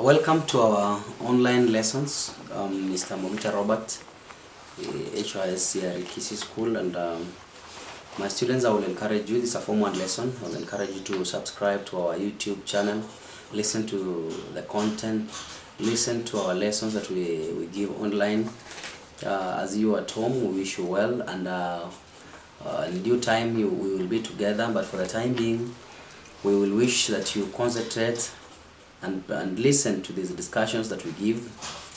Welcome to our online lessons. Mr. Mogita Robert, HIS Kisi School, and my students, I will encourage you, this is a Form 1 lesson. I will encourage you to subscribe to our YouTube channel, listen to the content, listen to our lessons that we give online. As you are at home, we wish you well, and in due time we will be together, but for the time being, we will wish that you concentrate and listen to these discussions that we give.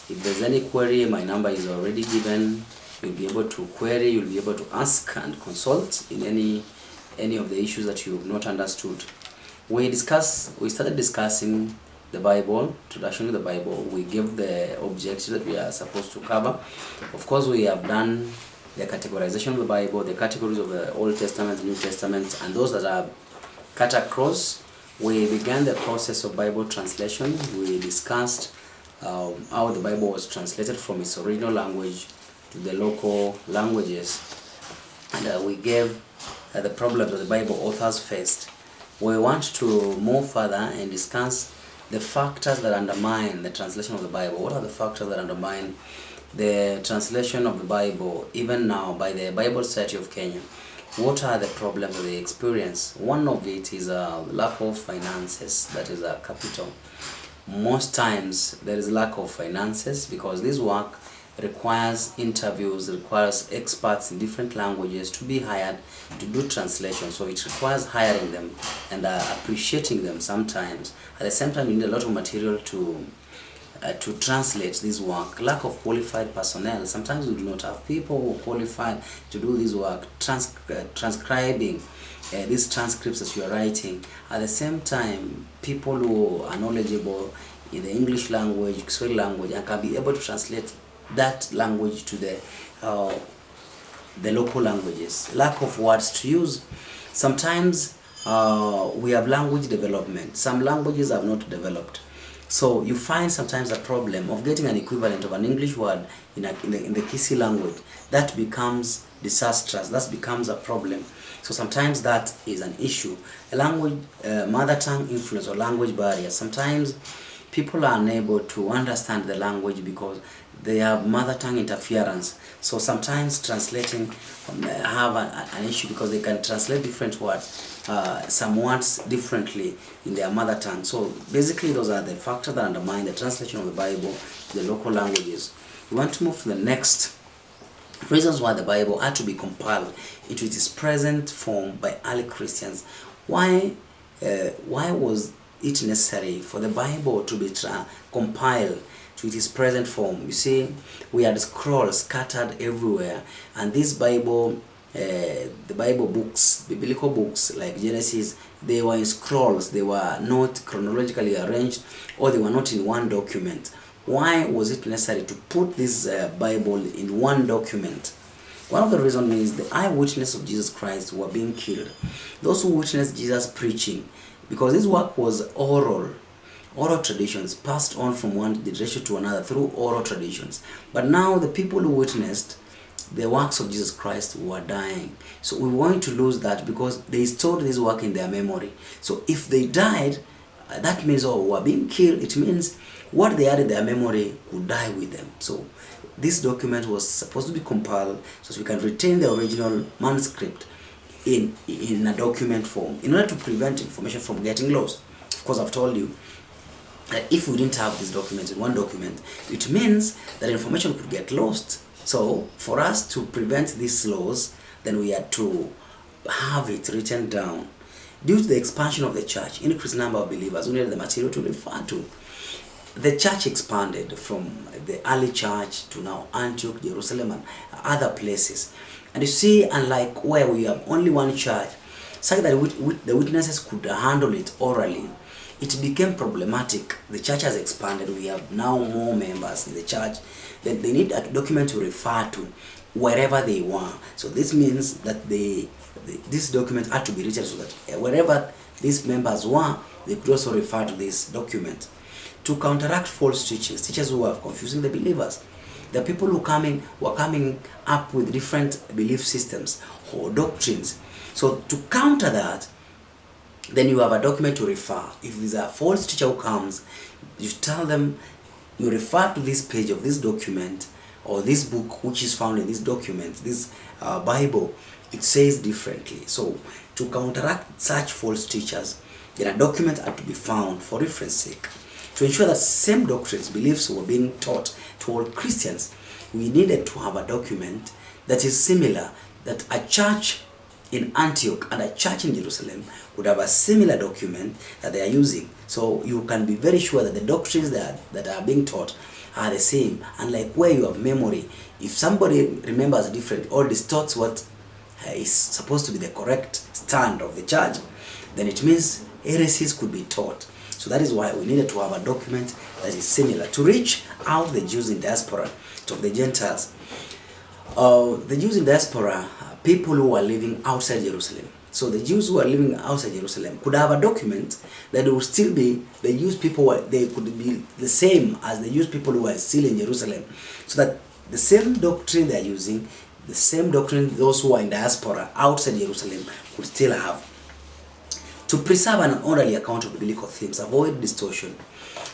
If there's any query, my number is already given. You'll be able to query, you'll be able to ask and consult in any of the issues that you've not understood. We started discussing the Bible, introduction to the Bible. We gave the objectives that we are supposed to cover. Of course, we have done the categorization of the Bible, the categories of the Old Testament, New Testament, and those that are cut across. We began the process of Bible translation. We discussed how the Bible was translated from its original language to the local languages. And we gave the problems that the Bible authors faced. We want to move further and discuss the factors that undermine the translation of the Bible. What are the factors that undermine the translation of the Bible, even now, by the Bible Society of Kenya? What are the problems that they experience? One of it is a lack of finances, that is a capital. Most times there is lack of finances because this work requires interviews, requires experts in different languages to be hired to do translation. So it requires hiring them and appreciating them sometimes. At the same time, you need a lot of material to translate this work. Lack of qualified personnel. Sometimes we do not have people who are qualified to do this work, transcribing these transcripts that you are writing. At the same time, people who are knowledgeable in the English language, Kiswahili language, and can be able to translate that language to the local languages. Lack of words to use. Sometimes we have language development. Some languages have not developed. So you find sometimes a problem of getting an equivalent of an English word in the Kisi language. That becomes disastrous. That becomes a problem. So sometimes that is an issue. A language, mother tongue influence or language barrier. Sometimes people are unable to understand the language because they have mother tongue interference. So sometimes translating have an issue because they can translate different words, some words differently in their mother tongue. So basically those are the factors that undermine the translation of the Bible to the local languages. We want to move to the next reasons why the Bible had to be compiled into its present form by early Christians. Why was it necessary for the Bible to be compiled to its present form? You see, we had scrolls scattered everywhere, and this Bible, the Bible books, biblical books like Genesis, they were in scrolls. They were not chronologically arranged, or they were not in one document. Why was it necessary to put this Bible in one document? One of the reasons is the eyewitness of Jesus Christ were being killed. Those who witnessed Jesus preaching, because this work was oral traditions passed on from one generation to another through oral traditions. But now the people who witnessed the works of Jesus Christ were dying. So we want to lose that because they stored this work in their memory. So if they died, that means were being killed. It means what they had in their memory would die with them. So this document was supposed to be compiled so we can retain the original manuscript in a document form in order to prevent information from getting lost. Of course, I've told you that if we didn't have this document in one document, it means that information could get lost. So for us to prevent this loss, then we had to have it written down. Due to the expansion of the church, increased number of believers, we needed the material to refer to. The church expanded from the early church to now Antioch, Jerusalem, and other places. And you see, unlike where we have only one church, such that the witnesses could handle it orally, it became problematic. The church has expanded. We have now more members in the church. Then they need a document to refer to wherever they were. So this means that this document had to be written so that wherever these members were, they could also refer to this document. To counteract false teachers who were confusing the believers. The people who were coming up with different belief systems or doctrines. So to counter that, then you have a document to refer. If there's a false teacher who comes, you tell them, you refer to this page of this document or this book which is found in this document, this Bible. It says differently. So to counteract such false teachers, then a document had to be found for reference sake. To ensure that same doctrines, beliefs were being taught to all Christians, we needed to have a document that is similar, that a church in Antioch and a church in Jerusalem would have a similar document that they are using. So you can be very sure that the doctrines that are being taught are the same. Unlike where you have memory, if somebody remembers different or distorts what is supposed to be the correct stand of the church, then it means heresies could be taught. So that is why we needed to have a document that is similar to reach out the Jews in diaspora, to the Gentiles. The Jews in diaspora, people who are living outside Jerusalem. So the Jews who are living outside Jerusalem could have a document that would still be the Jewish people, they could be the same as the Jewish people who are still in Jerusalem. So that the same doctrine they are using, the same doctrine those who are in diaspora outside Jerusalem could still have. To preserve an orderly account of biblical themes, avoid distortion.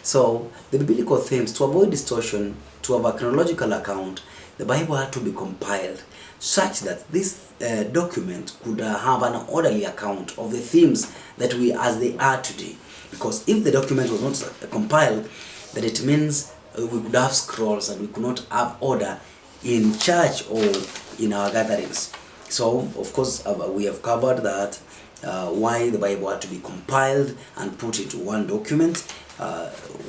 So the biblical themes, to avoid distortion, to have a chronological account, the Bible had to be compiled such that this document could have an orderly account of the themes that we as they are today. Because if the document was not compiled, then it means we could have scrolls and we could not have order in church or in our gatherings. So of course we have covered that, why the Bible had to be compiled and put into one document,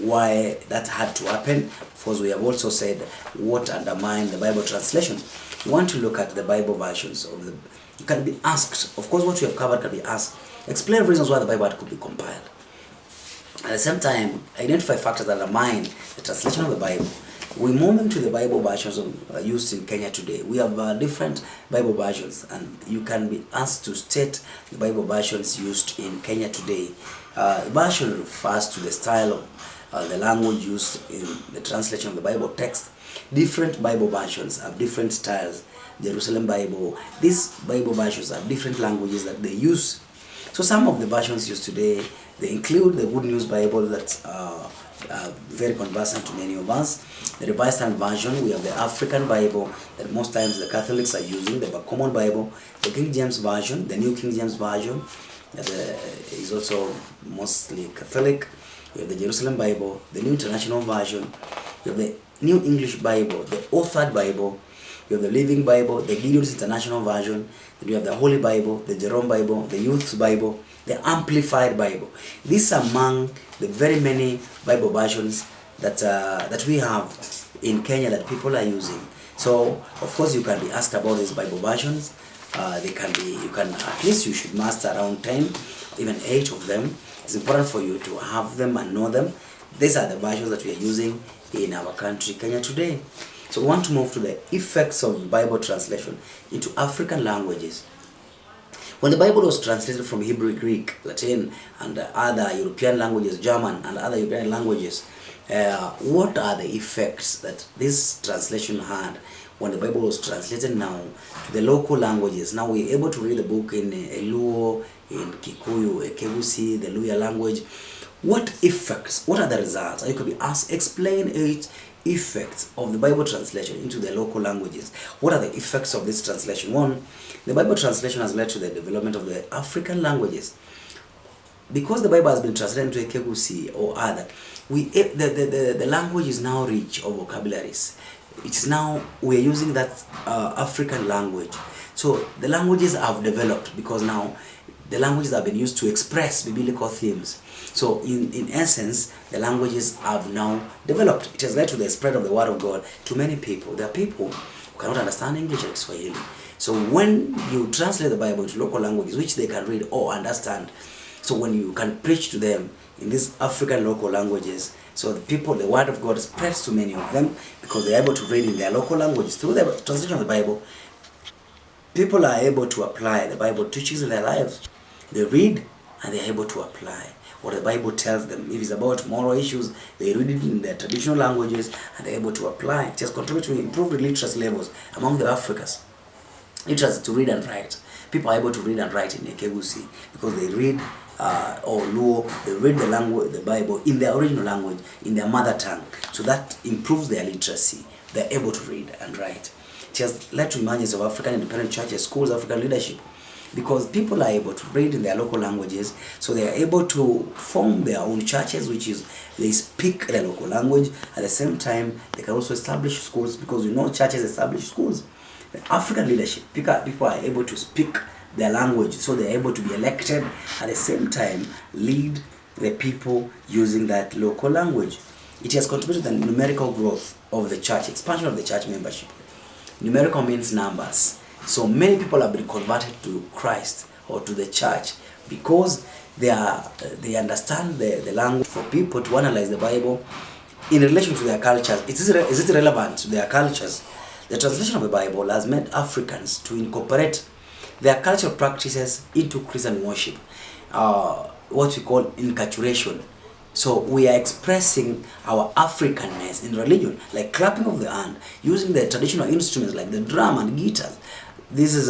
why that had to happen. Of course, we have also said what undermined the Bible translation. You want to look at the Bible versions of the, you can be asked, of course what we have covered can be asked, explain reasons why the Bible could be compiled. At the same time, identify factors that undermine the translation of the Bible. We move into the Bible versions used in Kenya today. We have different Bible versions, and you can be asked to state the Bible versions used in Kenya today. Version refers to the style of the language used in the translation of the Bible text. Different Bible versions have different styles. Jerusalem Bible, these Bible versions have different languages that they use. So some of the versions used today, they include the Good News Bible that's very conversant to many of us. The Revised Standard Version, we have the African Bible that most times the Catholics are using, the Common Bible, the King James Version, the New King James Version that is also mostly Catholic. We have the Jerusalem Bible, the New International Version, we have the New English Bible, the Authored Bible, we have the Living Bible, the Gideon's International Version, then we have the Holy Bible, the Jerome Bible, the Youth's Bible, the Amplified Bible. These are among the very many Bible versions that we have in Kenya that people are using. So of course you can be asked about these Bible versions. They can be, you can, at least you should master around 10, even 8 of them. It's important for you to have them and know them. These are the versions that we are using in our country, Kenya today. So we want to move to the effects of Bible translation into African languages. When the Bible was translated from Hebrew, Greek, Latin, and other European languages, German and other European languages, what are the effects that this translation had when the Bible was translated now to the local languages? Now we're able to read the book in Luo, in Kikuyu, Ekegusi, the Luya language. What effects, what are the results? You could be asked, explain 8 effects of the Bible translation into the local languages. What are the effects of this translation? 1, the Bible translation has led to the development of the African languages. Because the Bible has been translated into Ekegusi or other, the language is now rich of vocabularies. It's now, we're using that African language. So the languages have developed because now the languages have been used to express biblical themes. So in essence, the languages have now developed. It has led to the spread of the word of God to many people. There are people who cannot understand English or Swahili. So when you translate the Bible into local languages, which they can read or understand, so when you can preach to them in these African local languages, so the people, the word of God spreads to many of them because they're able to read in their local languages. Through the translation of the Bible, people are able to apply the Bible teachings in their lives. They read and they're able to apply what the Bible tells them. If it's about moral issues, they read it in their traditional languages and they're able to apply. It has contributed to improve literacy levels among the Africans. Literacy to read and write. People are able to read and write in Ekegusi because they read or Luo, they read the language, the Bible in their original language, in their mother tongue. So that improves their literacy. They're able to read and write. It has led to emergence of African independent churches, schools, African leadership, because people are able to read in their local languages, so they are able to form their own churches, which is they speak their local language. At the same time, they can also establish schools, because churches establish schools. The African leadership, people are able to speak their language, so they are able to be elected, at the same time lead the people using that local language. It has contributed to the numerical growth of the church, expansion of the church membership. Numerical means numbers. So many people have been converted to Christ or to the church because they understand the language. For people to analyze the Bible in relation to their cultures, is it relevant to their cultures? The translation of the Bible has made Africans to incorporate their cultural practices into Christian worship, what we call inculturation. So we are expressing our Africanness in religion, like clapping of the hand, using the traditional instruments like the drum and guitars. This is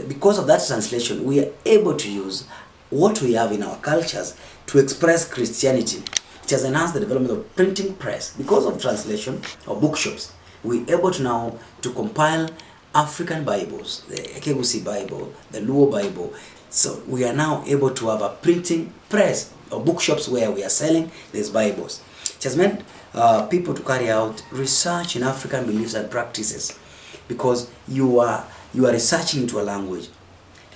because of that translation, we are able to use what we have in our cultures to express Christianity. It has enhanced the development of printing press. Because of translation or bookshops, we are able to now to compile African Bibles, the Ekegusi Bible, the Luo Bible. So we are now able to have a printing press or bookshops where we are selling these Bibles. It has made people to carry out research in African beliefs and practices, because you are researching into a language.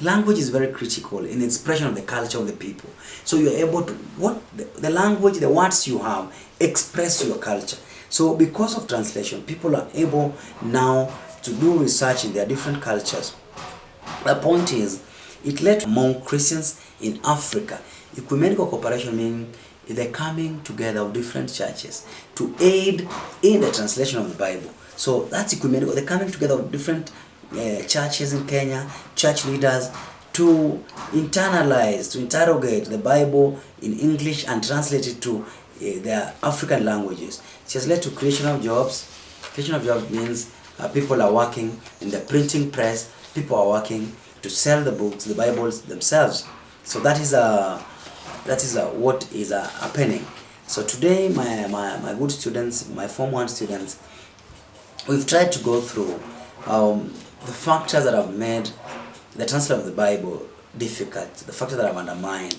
Language is very critical in the expression of the culture of the people. So you are able to, the language, the words you have, express your culture. So because of translation, people are able now to do research in their different cultures. The point is, it led to among Christians in Africa. Ecumenical cooperation means the coming together of different churches to aid in the translation of the Bible. So that's ecumenical, the coming together of different churches in Kenya, church leaders, to internalize, to interrogate the Bible in English and translate it to their African languages. It has led to creation of jobs. Creation of jobs means people are working in the printing press, people are working to sell the books, the Bibles themselves. So that is what is happening. So today, my good students, my Form 1 students, we've tried to go through the factors that have made the translation of the Bible difficult, the factors that have undermined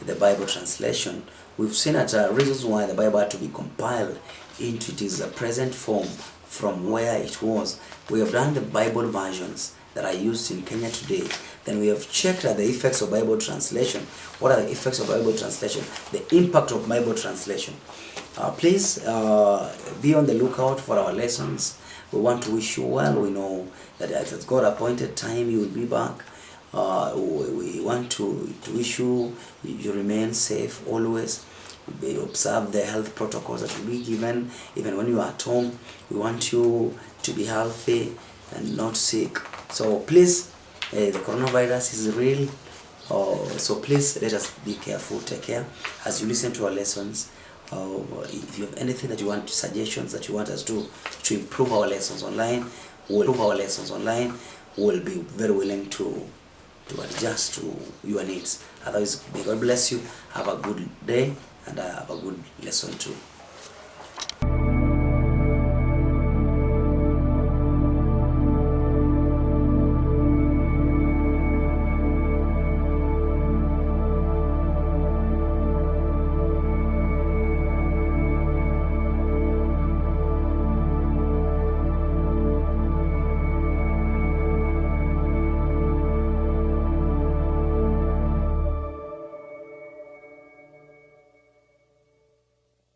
the Bible translation. We've seen that reasons why the Bible had to be compiled into its present form from where it was. We have done the Bible versions that are used in Kenya today. Then we have checked at the effects of Bible translation. What are the effects of Bible translation? The impact of Bible translation. Please be on the lookout for our lessons. We want to wish you well. We know that at God appointed time you will be back. We want to wish you remain safe always. Observe the health protocols that will be given. Even when you are at home, we want you to be healthy and not sick. So please, the coronavirus is real. So please let us be careful. Take care as you listen to our lessons. If you have anything that you want, suggestions that you want us to improve our lessons online, we'll be very willing to adjust to your needs. Otherwise, may God bless you. Have a good day and have a good lesson too.